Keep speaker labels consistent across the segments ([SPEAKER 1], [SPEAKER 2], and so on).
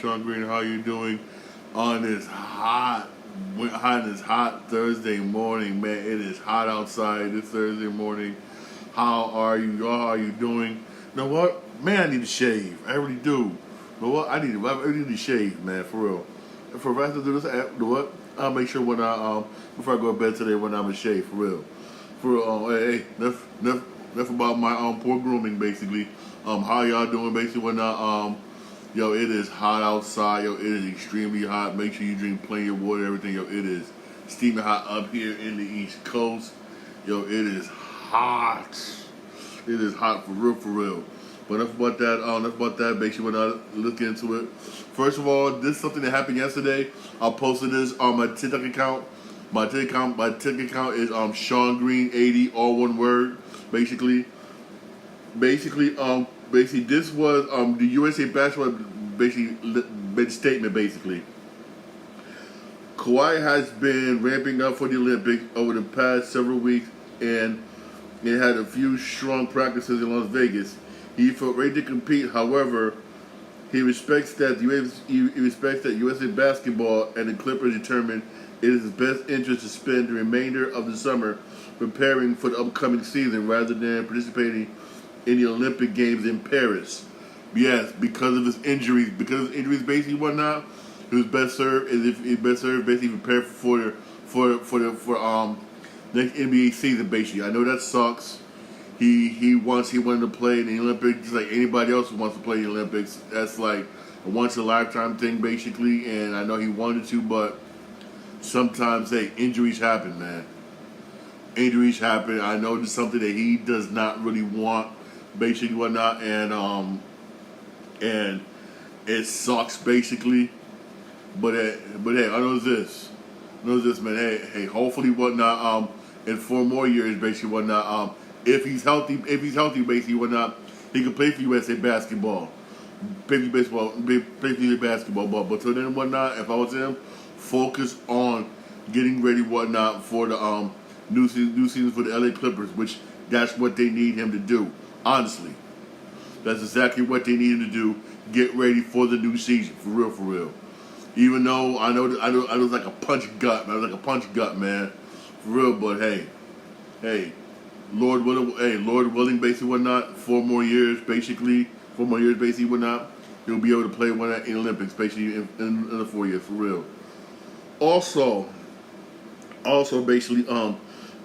[SPEAKER 1] Sean Green. How you doing on this hot Thursday morning, man? It is hot outside this Thursday morning. How are you? Y'all, how are you doing? You know what? Man, I need to shave. I really do. You know what? I really need to shave, man, for real. And for the rest of this, you know what? I'll make sure when before I go to bed today when I'm a shave, for real. For real, hey, enough about my poor grooming, basically. How y'all doing, basically, when yo, it is hot outside, yo, it is extremely hot. Make sure you drink plenty of water, everything, yo, it is steaming hot up here in the East Coast. Yo, it is hot. It is hot for real, for real. But enough about that, basically, when I look into it. First of all, this is something that happened yesterday. I posted this on my TikTok account. My TikTok account is Sean Green 80, all one word, basically. Basically, this was the USA basketball made statement. Basically, Kawhi has been ramping up for the Olympics over the past several weeks, and he had a few strong practices in Las Vegas. He felt ready to compete. However, he respects that USA basketball and the Clippers determined it is his best interest to spend the remainder of the summer preparing for the upcoming season rather than participating in the Olympic Games in Paris. Yes, because of his injuries, basically whatnot, he was best served basically prepare for next NBA season. Basically, I know that sucks. He wanted to play in the Olympics just like anybody else who wants to play in the Olympics. That's like a once in a lifetime thing, basically. And I know he wanted to, but sometimes, hey, injuries happen, man. Injuries happen. I know it's something that he does not really want, basically whatnot, and it sucks basically. But hey, I know this, man. Hey, hopefully whatnot. In 4 more years, basically whatnot. If he's healthy, basically whatnot, he can play for USA basketball, play for basketball. But till then whatnot, if I was him, focus on getting ready whatnot for the new season for the LA Clippers, which that's what they need him to do. Honestly, that's exactly what they need him to do. Get ready for the new season, for real, for real. Even though I know was like a punch gut, man, for real. But hey, Lord willing, basically whatnot. 4 more years, basically, whatnot. He'll be able to play one in the Olympics, basically in the 4 years, for real. Also, basically, a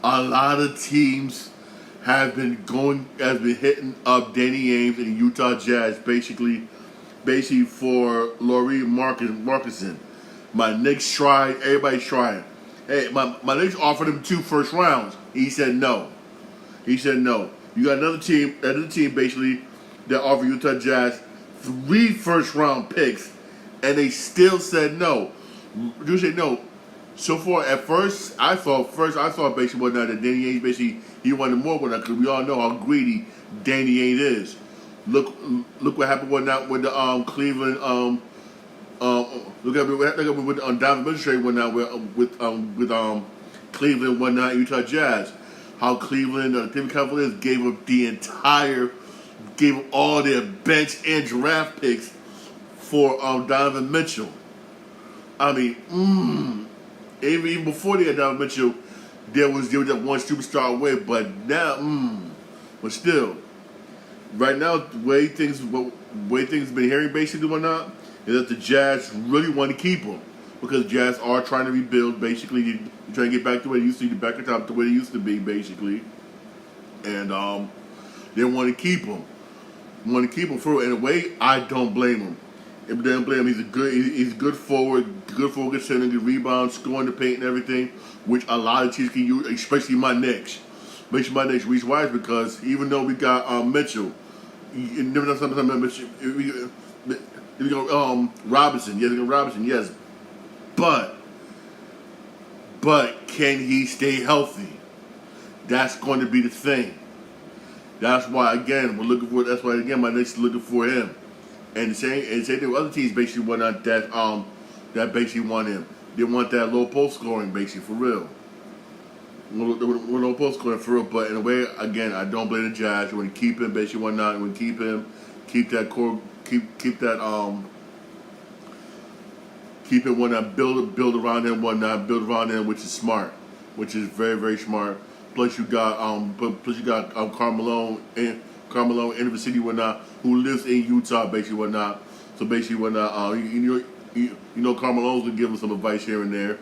[SPEAKER 1] lot of teams have been hitting up Danny Ainge and the Utah Jazz, basically for Lauri Markkanen. My Knicks tried, everybody's trying. Hey, my Knicks offered him 2 first rounds. He said no. You got another team basically that offered Utah Jazz 3 first round picks, and they still said no. You said no. So far, at first I thought basically whatnot that Danny Ainge basically he wanted more whatnot because we all know how greedy Danny Ainge is. Look what happened whatnot with the Cleveland look at what happened with Donovan Mitchell trade whatnot with Cleveland whatnot Utah Jazz. How Cleveland Cleveland Cavaliers gave up all their bench and draft picks for Donovan Mitchell. I mean, even before they had Donovan Mitchell, there was that one superstar away, but now, but still, right now, the way things been hearing basically whatnot is that the Jazz really want to keep him because Jazz are trying to rebuild. Basically, they're trying to get back to where they used to be, back on top to where they used to be, basically, and they want to keep him. For in a way, I don't blame him. If they don't blame him, he's a good forward, good center, good rebound, scoring the paint and everything, which a lot of teams can use, especially my Knicks. Reason why is because even though we got Mitchell, you never know something Mitchell. We go Robinson, yes, but can he stay healthy? That's going to be the thing. That's why again my Knicks is looking for him. And the same thing with other teams basically whatnot that basically want him. They want that low post scoring basically for real. Low post scoring for real. But in a way, again, I don't blame the Jazz. You want to keep him basically whatnot. You want to keep him, keep that core, keep that keep it whatnot, build around him, whatnot, build around him, which is smart, which is very, very smart. Plus you got Carmelo in the city, whatnot, who lives in Utah, basically, whatnot. So basically, whatnot, you know, Carmelo's gonna give him some advice here and there,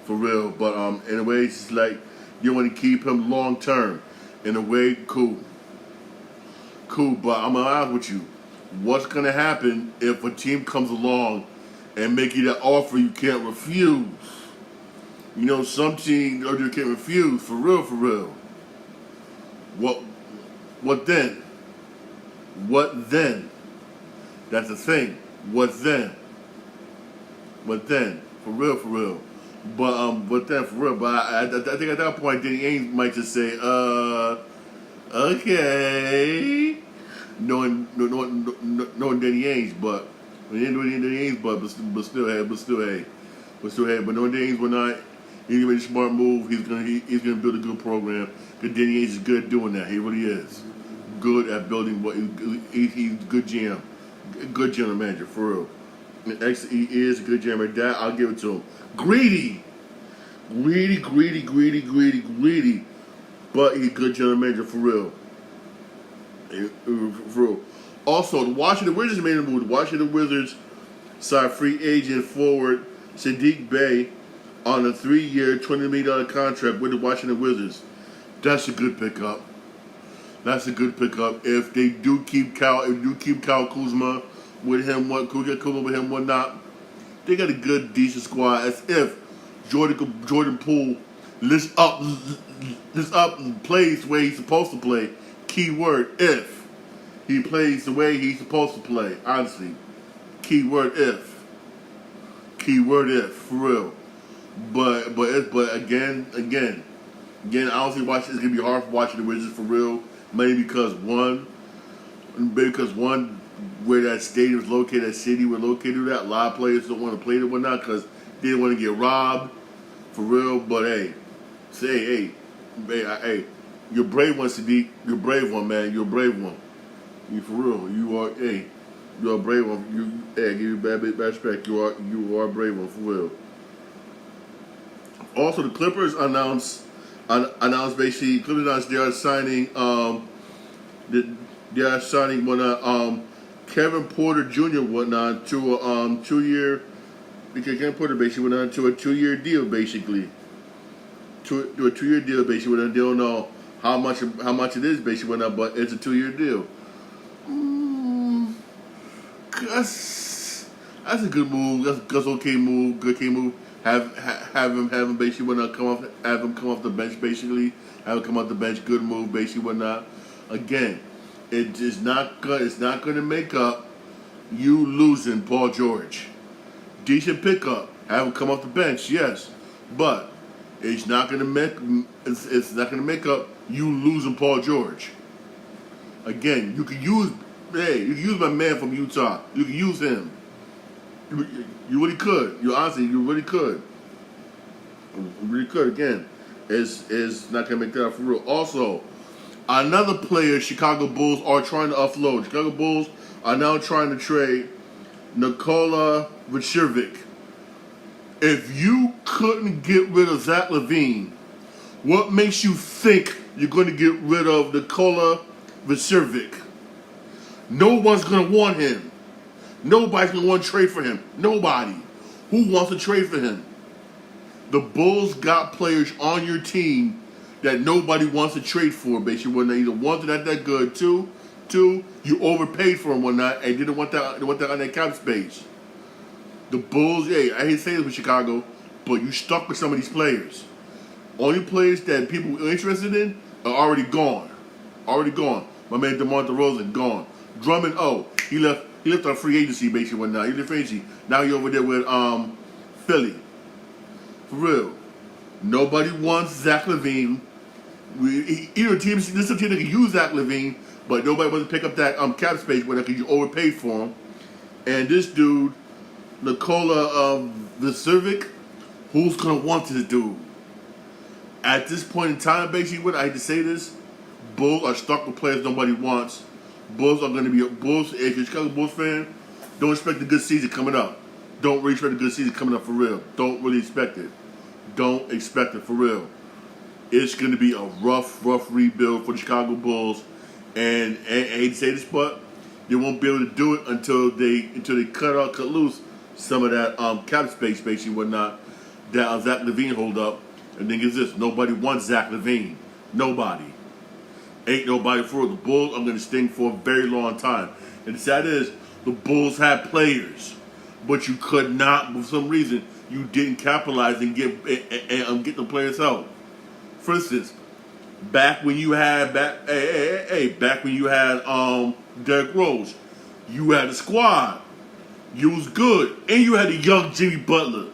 [SPEAKER 1] for real. But in a way, it's just like you want to keep him long term. In a way, cool. But I'm gonna be honest with you. What's gonna happen if a team comes along and make you that offer you can't refuse? You know, some teams you can't refuse, for real, for real. What then? What then? That's the thing. What then? What then? For real, for real. But then, for real. But I think at that point, Danny Ainge might just say, okay. Knowing Danny Ainge, but Danny Ainge, but still, hey. But knowing Danny Ainge, we're not. He's gonna make a smart move. He's gonna build a good program. Because Danny Ainge is good at doing that. He really is good at building. What he's good GM, good general manager for real. He is a good GM. That I'll give it to him. Greedy. But he's a good general manager for real. For real. Also, the Washington Wizards made a move. The Washington Wizards signed free agent forward Sadiq Bey on a 3-year, $20 million contract with the Washington Wizards. That's a good pickup. If they do keep Kyle Kuzma with him, whatnot, they got a good, decent squad. As if Jordan Poole lifts up and plays the way he's supposed to play. Keyword if he plays the way he's supposed to play. Honestly, keyword if, for real. But again, I honestly watch. It's gonna be hard for watching the Wizards for real. Maybe because one, where that stadium is located, that city we're located at, a lot of players don't want to play it or whatnot because they don't want to get robbed, for real. But hey, you're a brave one, Sadiq. You're a brave one, man. You're a brave one. You for real. You're a brave one. Give you bad respect. You are a brave one, for real. Also, the Clippers announced basically they are signing Kevin Porter Jr. whatnot to a 2-year, because Kevin Porter basically went on to a 2-year deal basically. To a 2-year deal basically. They don't know how much it is basically whatnot, but it's a 2-year deal. That's a good move. That's okay move. Good move. Have him basically whatnot have him come off the bench basically. Have him come off the bench. Good move basically whatnot. Again, it's not gonna make up you losing Paul George. Decent pickup. Have him come off the bench, yes, but it's not gonna make up you losing Paul George. Again, you can use my man from Utah. You can use him. You really could. You really could. You really could. Again, is not gonna make that up for real. Also, another player Chicago Bulls are trying to offload. Chicago Bulls are now trying to trade Nikola Vucevic. If you couldn't get rid of Zach LaVine, what makes you think you're going to get rid of Nikola Vucevic? No one's going to want him. Nobody's going to want to trade for him. Nobody. Who wants to trade for him? The Bulls got players on your team that nobody wants to trade for, basically. When they either one, they're not that good. Two, you overpaid for them one night and didn't want that on their cap space. The Bulls, I hate to say this with Chicago, but you stuck with some of these players. Only players that people are interested in are already gone. My man DeMar DeRozan, gone. Drummond, he left on free agency basically one night. He left free agency. Now he's over there with Philly. For real. Nobody wants Zach LaVine. This is a team that can use Zach LaVine, but nobody wants to pick up that cap space when you overpaid for him. And this dude, Nikola Vucevic, who's gonna want this dude? At this point in time, basically, I hate to say this, Bulls are stuck with players nobody wants. Bulls are going to be Bulls. If you're a Chicago Bulls fan, don't expect a good season coming up. Don't really expect a good season coming up for real. Don't really expect it. Don't expect it for real. It's going to be a rough rebuild for the Chicago Bulls. And I hate to say this, but they won't be able to do it until they cut loose some of that cap space, basically, whatnot, that Zach LaVine hold up. And the thing is this: nobody wants Zach LaVine. Nobody. Ain't nobody for it. The Bulls are going to sting for a very long time. And the sad is, the Bulls had players, but you could not, for some reason, you didn't capitalize and get the players out. For instance, back when you had Derrick Rose, you had a squad. You was good, and you had a young Jimmy Butler,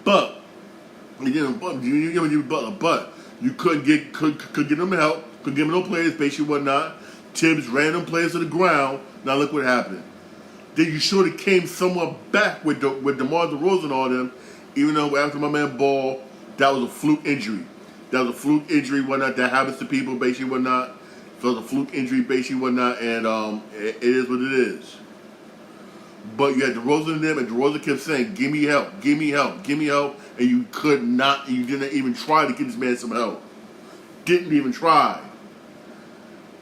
[SPEAKER 1] but you couldn't get them help, couldn't give them no players, basically whatnot. Tibbs ran them players to the ground. Now look what happened. Then you sort of came somewhat back with DeMar DeRozan and all them, even though after my man Ball, that was a fluke injury. That was a fluke injury, whatnot, that happens to people, basically whatnot. So it was a fluke injury, basically whatnot, and it is what it is. But you had DeRozan and them, and DeRozan kept saying, "Give me help, give me help, give me help," and you could not, you didn't even try to get this man some help. Didn't even try.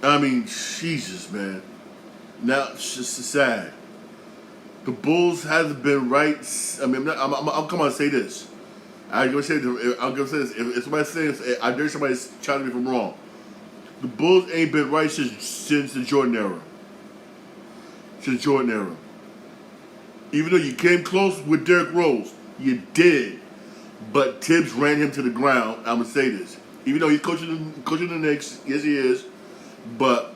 [SPEAKER 1] I mean, Jesus, man. Now it's just sad. The Bulls hasn't been right. I mean, I'm come on and say this. I'm gonna say this. If somebody says, I dare somebody challenge me if I'm wrong. The Bulls ain't been right since the Jordan era. Since Jordan era. Even though you came close with Derrick Rose, you did. But Tibbs ran him to the ground. I'm gonna say this. Even though he's coaching the Knicks, yes he is. But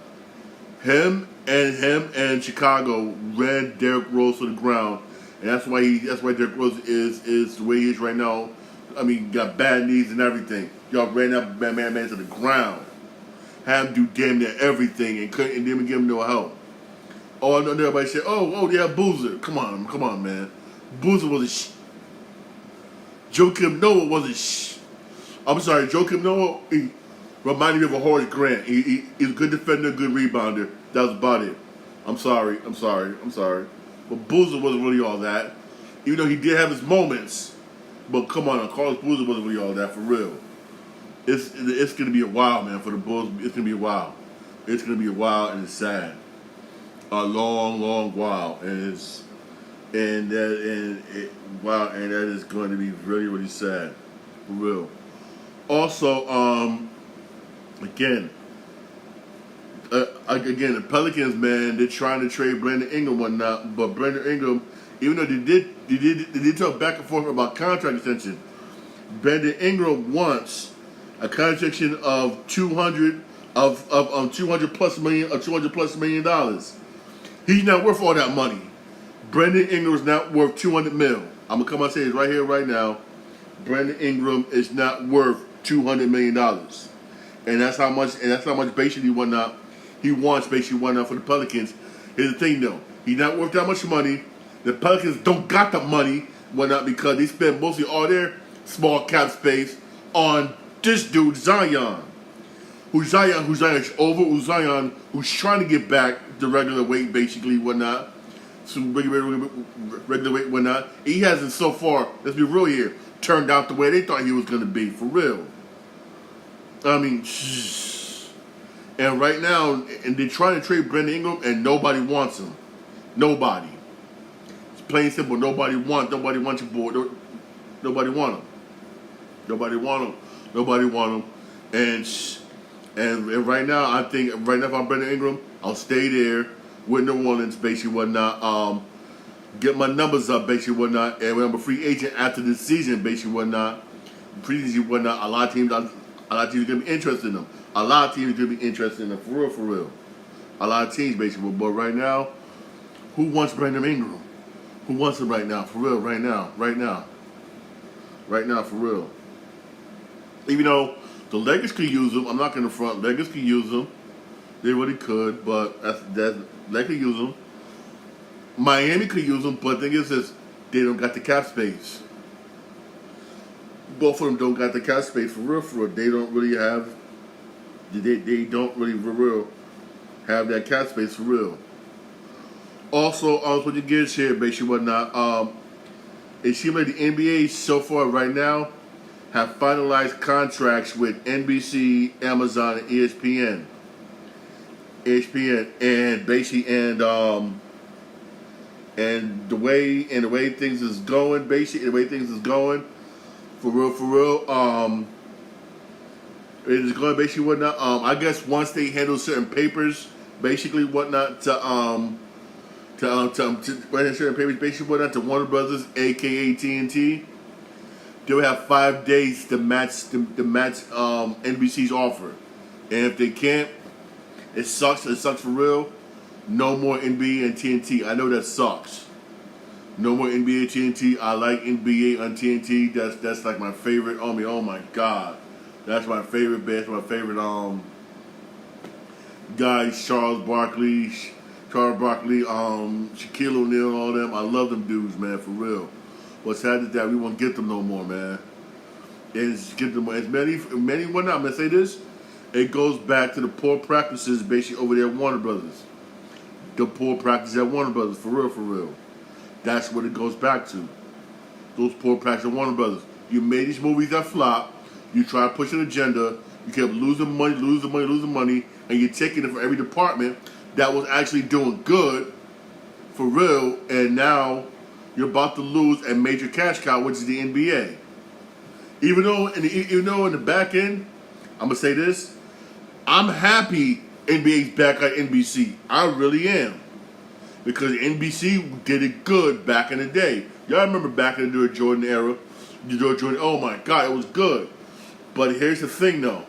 [SPEAKER 1] him and Chicago ran Derrick Rose to the ground, and that's why Derrick Rose is the way he is right now. I mean, got bad knees and everything. Y'all ran that man to the ground, had him do damn near everything, and didn't even give him no help. Oh, I know everybody said, oh, yeah, Boozer. Come on, man. Boozer was a Joakim Noah was a I'm sorry, Joakim Noah. He reminded me of a Horace Grant. He's a good defender, good rebounder. That was about it. I'm sorry. But Boozer wasn't really all that. Even though he did have his moments. But come on, Carlos Boozer wasn't really all that, for real. It's going to be a while, man, for the Bulls. It's going to be a while. It's going to be a while, and it's sad. A long while. And that is going to be really, really sad. For real. Also, again, the Pelicans, man, they're trying to trade Brandon Ingram and whatnot, but Brandon Ingram, even though they did talk back and forth about contract extension, Brandon Ingram wants a contract extension of $200 plus million. He's not worth all that money. Brandon Ingram is not worth $200 million. I'm gonna come out and say this right here, right now. Brandon Ingram is not worth $200 million, and that's how much basically whatnot he wants basically whatnot for the Pelicans. Here's the thing though, he's not worth that much money. The Pelicans don't got the money whatnot because they spend mostly all their small cap space on this dude Zion, who's Zion, who's trying to get back the regular weight basically whatnot. So regular weight whatnot. He hasn't so far. Let's be real here. Turned out the way they thought he was going to be, for real. I mean, and right now, and they're trying to trade Brandon Ingram, and nobody wants him. Nobody. It's plain and simple. Nobody wants your boy. Nobody want him. And right now, I think if I'm Brandon Ingram, I'll stay there with New Orleans, basically whatnot. Get my numbers up, basically whatnot, and when I'm a free agent after this season, basically whatnot, a lot of teams are gonna be interested in them. A lot of teams are gonna be interested in them, for real. A lot of teams, basically, but right now, who wants Brandon Ingram? Who wants him right now, for real? Right now, for real. Even though the Lakers could use him, I'm not gonna front. Lakers could use him. They really could, but they could use him. Miami could use them, but the thing is they don't got the cap space. Both of them don't got the cap space, for real. They don't really have. They don't really for real have that cap space, for real. Also, switching gears here, basically whatnot. it seems like the NBA so far right now have finalized contracts with NBC, Amazon, and ESPN, and basically and the way things is going, basically the way things is going, for real, it is going basically whatnot. I guess once they handle certain papers, basically whatnot to write certain papers, basically whatnot to Warner Brothers, aka TNT, they will have 5 days to match NBC's offer, and if they can't, it sucks. It sucks for real. No more NBA and TNT. I know that sucks. No more NBA and TNT. I like NBA on TNT. That's like my favorite. Oh my god, that's my favorite band. My favorite guys. Charles Barkley, Shaquille O'Neal, all them. I love them dudes, man, for real. What's sad is that we won't get them no more, man. And get them as many. Well, now I'm gonna say this. It goes back to the poor practices basically over there at Warner Brothers. The poor practices at Warner Brothers, for real. That's what it goes back to. Those poor practices at Warner Brothers. You made these movies that flop. You try to push an agenda. You kept losing money, and you're taking it from every department that was actually doing good, for real, and now you're about to lose a major cash cow, which is the NBA. Even though in the back end, I'm gonna say this, I'm happy NBA's back on NBC. I really am. Because NBC did it good back in the day. Y'all remember back in the Jordan era? Jordan, oh my God, it was good. But here's the thing though.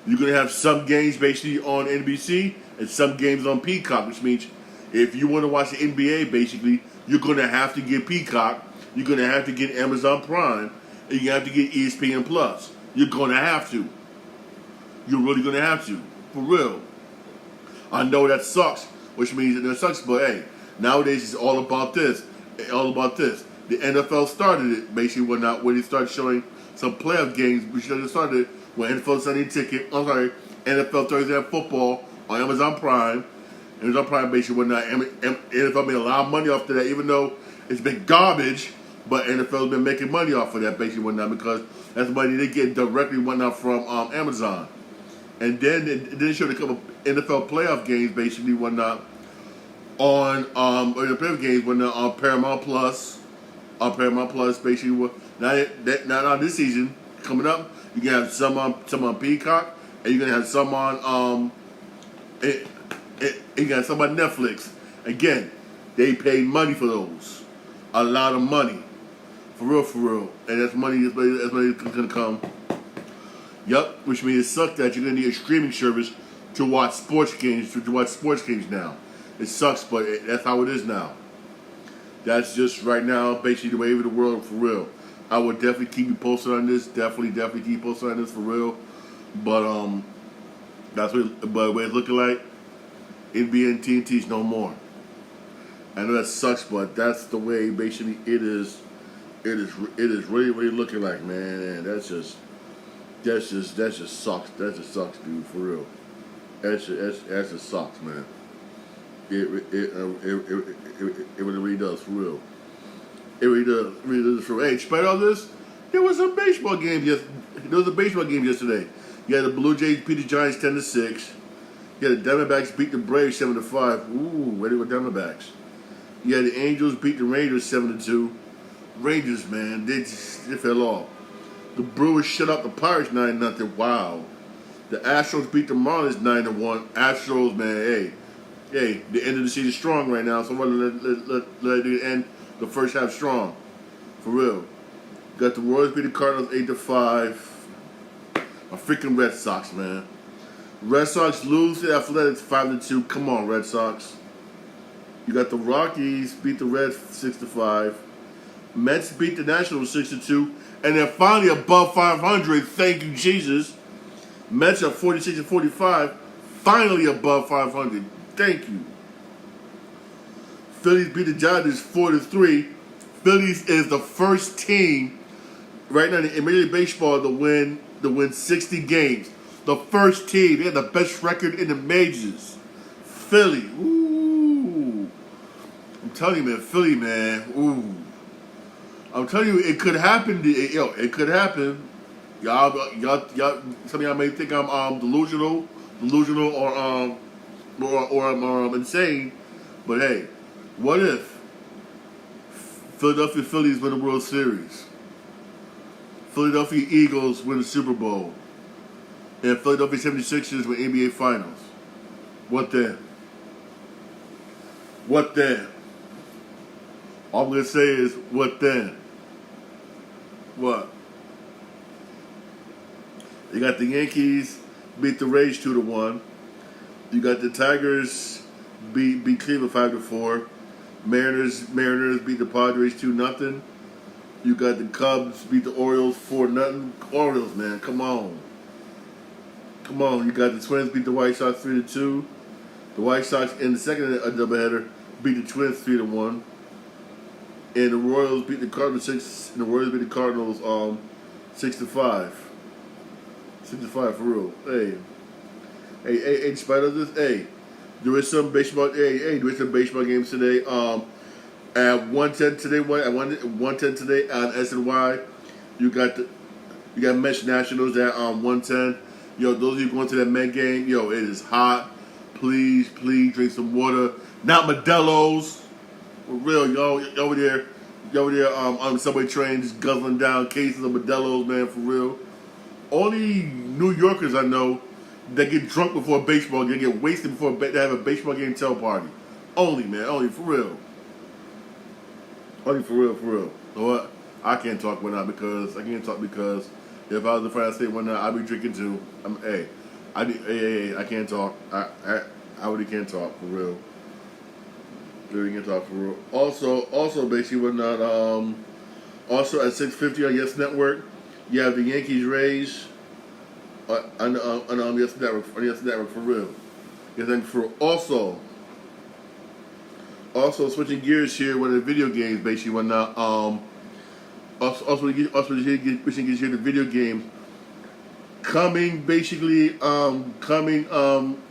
[SPEAKER 1] You're going to have some games basically on NBC and some games on Peacock, which means if you want to watch the NBA basically, you're going to have to get Peacock, you're going to have to get Amazon Prime, and you have to get ESPN Plus. You're going to have to. You're really going to have to. For real. I know that sucks, which means that sucks, but hey, nowadays it's all about this. All about this. The NFL started it, basically, when they started showing some playoff games. We should have started it when NFL Sunday Ticket, NFL Thursday Night Football on Amazon Prime. Amazon Prime, basically, when NFL made a lot of money off of that, even though it's been garbage, but NFL's been making money off of that, basically, whatnot, because that's money they get directly, whatnot, from Amazon. And then they showed a couple NFL playoff games, basically, whatnot, on the playoff games on Paramount Plus. On Paramount Plus, basically, now this season coming up, you're gonna have some on Peacock, and you're gonna have some on you got some on Netflix. Again, they paid money for those, a lot of money, for real, and that's money that's gonna come. Yup, which means it sucks that you're gonna need a streaming service to watch sports games. Now. It sucks, but that's how it is now. That's just right now, basically the way of the world, for real. I would definitely keep you posted on this. Definitely keep you posted on this, for real. But that's what. But what it's looking like, NBA and TNT's no more. I know that sucks, but that's the way basically it is. It is really looking like, man. That just sucks. That just sucks, dude. For real. That just sucks, man. It really does, for real. It really does, for real. Hey, despite all this, there was a baseball game yesterday. You had the Blue Jays beat the Giants 10-6. You had the Diamondbacks beat the Braves 7-5. Ooh, ready with Diamondbacks. You had the Angels beat the Rangers 7-2. Rangers, man, they fell off. The Brewers shut out the Pirates 9-0. Wow. The Astros beat the Marlins 9-1. Astros, man, hey, the end of the season strong right now. So let it end the first half strong, for real. Got the Royals beat the Cardinals 8-5. A freaking Red Sox, man. Red Sox lose to the Athletics 5-2. Come on, Red Sox. You got the Rockies beat the Reds 6-5. Mets beat the Nationals 6-2, and they're finally above 500. Thank you, Jesus. Mets are 46-45, finally above 500. Thank you. Phillies beat the Giants 4-3. Phillies is the first team right now in Major League Baseball to win 60 games. The first team. They had the best record in the majors. Philly. Ooh. I'm telling you, man. Philly, man. Ooh. I'm telling you, it could happen. It could happen. Y'all. Some of y'all may think I'm delusional, or I'm insane. But hey, what if Philadelphia Phillies win the World Series? Philadelphia Eagles win the Super Bowl, and Philadelphia 76ers win NBA Finals. What then? What then? All I'm gonna say is, what then? What? You got the Yankees beat the Rays 2-1. You got the Tigers beat Cleveland 5-4. Mariners beat the Padres 2-0. You got the Cubs beat the Orioles 4-0. Orioles, man, come on. Come on. You got the Twins beat the White Sox 3-2. The White Sox in the second doubleheader beat the Twins 3-1. And the Royals beat the Cardinals 6-5. 6-5 for real. Hey, in spite of this, there is some baseball. There is some baseball games today. At 1:10 today, at 1:10 today on SNY, you got Mets Nationals at 1:10. Yo, those of you going to that Met game, yo, it is hot. Please drink some water. Not Modelo's. For real, y'all over there on the subway train just guzzling down cases of Modelo's, man, for real. Only New Yorkers I know that get drunk before a baseball game, get wasted before they have a baseball game tail party. Only, man, only, for real. Only for real. You know what? I can't talk because if I was in France State one night, I'd be drinking too. I can't talk. I really can't talk for real. Really can't talk for real. Also, basically, we're not. Also at 6:50 on Yes Network, you have the Yankees Rays on Yes Network. On Yes Network for real. Yes, and for also switching gears here with the video games, basically, when also get the video games coming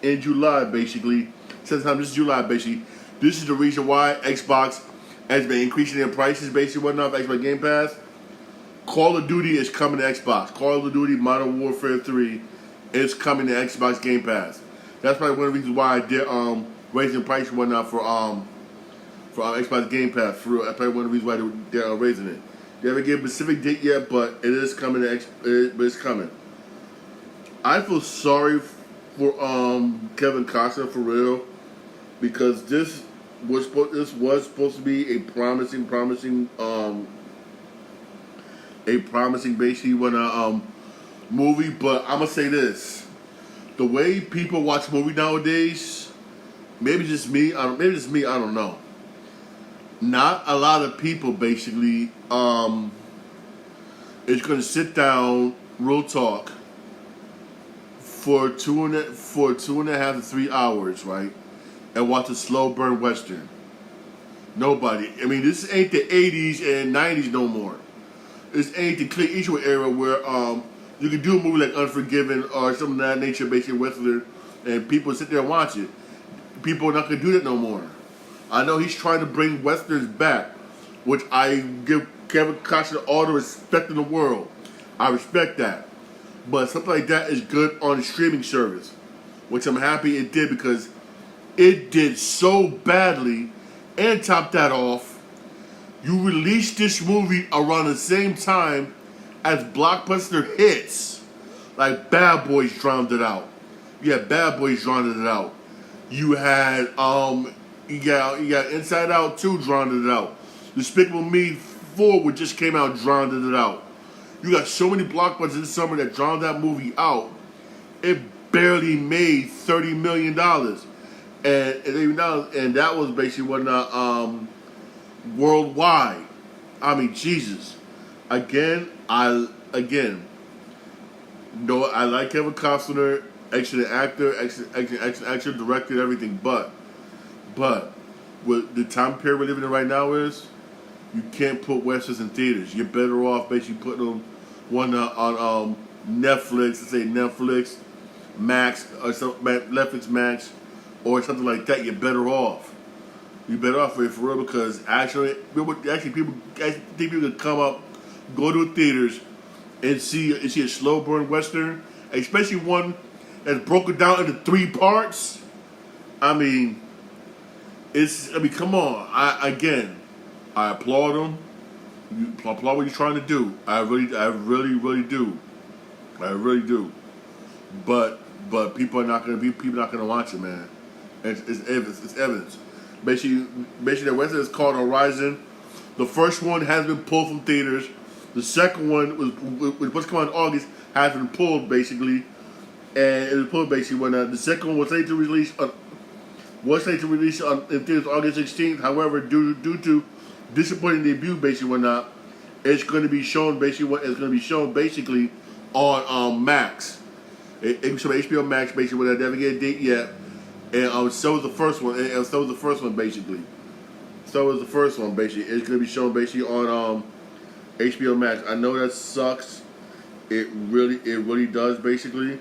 [SPEAKER 1] in July, basically. Sometime this July, basically. This is the reason why Xbox has been increasing their prices, basically, whatnot, for Xbox Game Pass. Call of Duty is coming to Xbox. Call of Duty Modern Warfare 3 is coming to Xbox Game Pass. That's probably one of the reasons why they're raising the price and whatnot for Xbox Game Pass. For real, that's probably one of the reasons why they're raising it. They haven't given a specific date yet, but it is coming but it's coming. I feel sorry for Kevin Costner, for real, because this was supposed to be a promising basically movie. But I'm gonna say this: the way people watch movies nowadays, maybe just me. I don't know. Not a lot of people basically is going to sit down, real talk, for two and a half to 3 hours, right, and watch a slow burn western. Nobody. I mean, this ain't the 80s and 90s no more. This ain't the Clint Eastwood era where you can do a movie like Unforgiven or something of that nature, basically western, and people sit there and watch it. People are not going to do that no more. I know he's trying to bring westerns back, which I give Kevin Costner all the respect in the world. I respect that. But something like that is good on a streaming service, which I'm happy it did, because it did so badly. And top that off, you released this movie around the same time as blockbuster hits like Bad Boys drowned it out. Yeah, Bad Boys drowned it out. You had you got Inside Out 2 drowned it out. Despicable Me 4, which just came out, drowned it out. You got so many blockbusters this summer that drowned that movie out. It barely made $30 million. And that was basically whatnot worldwide. I mean, Jesus. I like Kevin Costner, excellent actor, excellent director, everything, but what the time period we're living in right now is, you can't put westerns in theaters. You're better off basically putting them on Netflix, let's say Netflix Max or Netflix Max or something like that. You're better off. You better off for real because people think people could come up, go to theaters, and see a slow burn western, especially one that's broken down into 3 parts. I mean, come on. I applaud them. You applaud what you're trying to do. I really do. I really do. But people are not not gonna watch it, man. It's evidence. It's evidence. Basically, the western is called Horizon. The first one has been pulled from theaters. The second one was supposed to come out in August, has been pulled basically, and it was pulled basically when the second one was slated to release in theaters August 16th. However, due to disappointing debut, basically whatnot, it's going to be shown basically on Max. It's on HBO Max basically. When I never get a date yet, and so was the first one. And so was the first one basically. So was the first one basically. It's going to be shown basically on HBO Max. I know that sucks. It really does basically.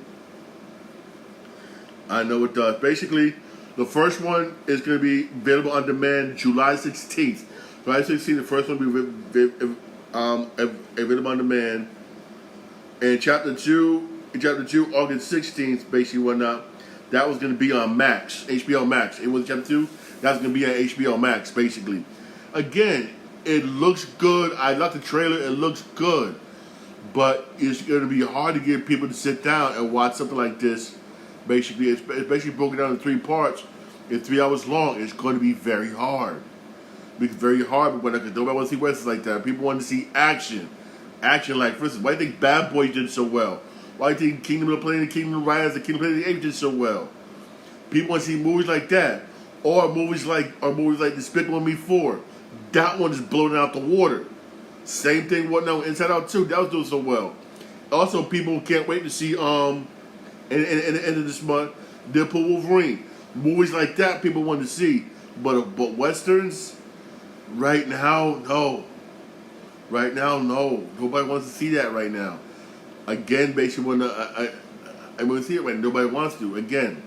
[SPEAKER 1] I know it does. Basically, the first one is going to be available on demand July 16th. July 16th, the first one will be available on demand. And Chapter 2, August 16th, basically whatnot, that was going to be on Max, HBO Max. It was Chapter 2, that's going to be on HBO Max, basically. Again, it looks good. I like the trailer. It looks good. But it's going to be hard to get people to sit down and watch something like this. Basically, it's basically broken down in 3 parts. It's 3 hours long. It's going to be very hard. It's very hard because nobody wants to see westerns like that. People want to see action. Action like, for instance, why do you think Bad Boys did so well? Why do you think Kingdom of the Planet, Kingdom of Rise, and Kingdom of the Planet of the Apes did so well? People want to see movies like that. Or movies like Despicable Me 4. That one is blown out the water. Same thing Inside Out 2. That was doing so well. Also, people can't wait to see in the end of this month, Deadpool Wolverine. Movies like that people want to see. But westerns, right now, no. Right now, no. Nobody wants to see that right now. Again, basically, when I want to see it right now, nobody wants to. Again,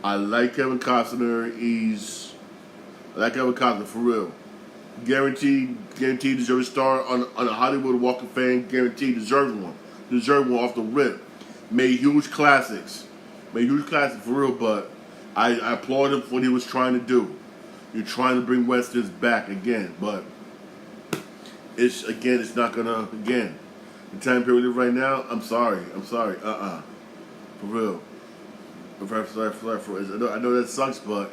[SPEAKER 1] I like Kevin Costner. I like Kevin Costner for real. Guaranteed deserves a star on a Hollywood Walk of Fame. Guaranteed deserves one. Deserves one off the rip. Made huge classics for real. But I applaud him for what he was trying to do. You're trying to bring westerns back again, but it's not gonna the time period we live right now. I'm sorry. For real. I know that sucks, but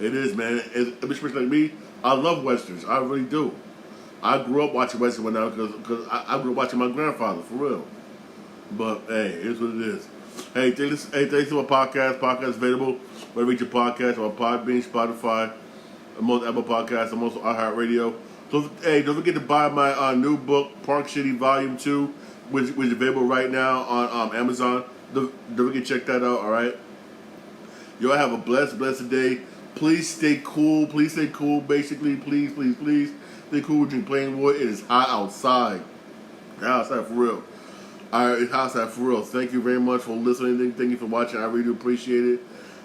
[SPEAKER 1] it is, man. A person like me, I love westerns. I really do. I grew up watching westerns because I grew up watching my grandfather, for real. But hey, it is what it is. Hey, thanks to my podcast. Podcast available where you reach your podcast on Podbean, Spotify, most Apple Podcasts, and most iHeartRadio. So hey, don't forget to buy my new book, Park City Volume 2, which is available right now on Amazon. Don't forget to check that out. All right. Y'all have a blessed day. Please stay cool. Basically, please stay cool. Drink plain water. It is hot outside. Outside for real. All right, it's hot outside for real. Thank you very much for listening. Thank you for watching. I really do appreciate it.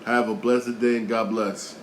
[SPEAKER 1] Have a blessed day and God bless.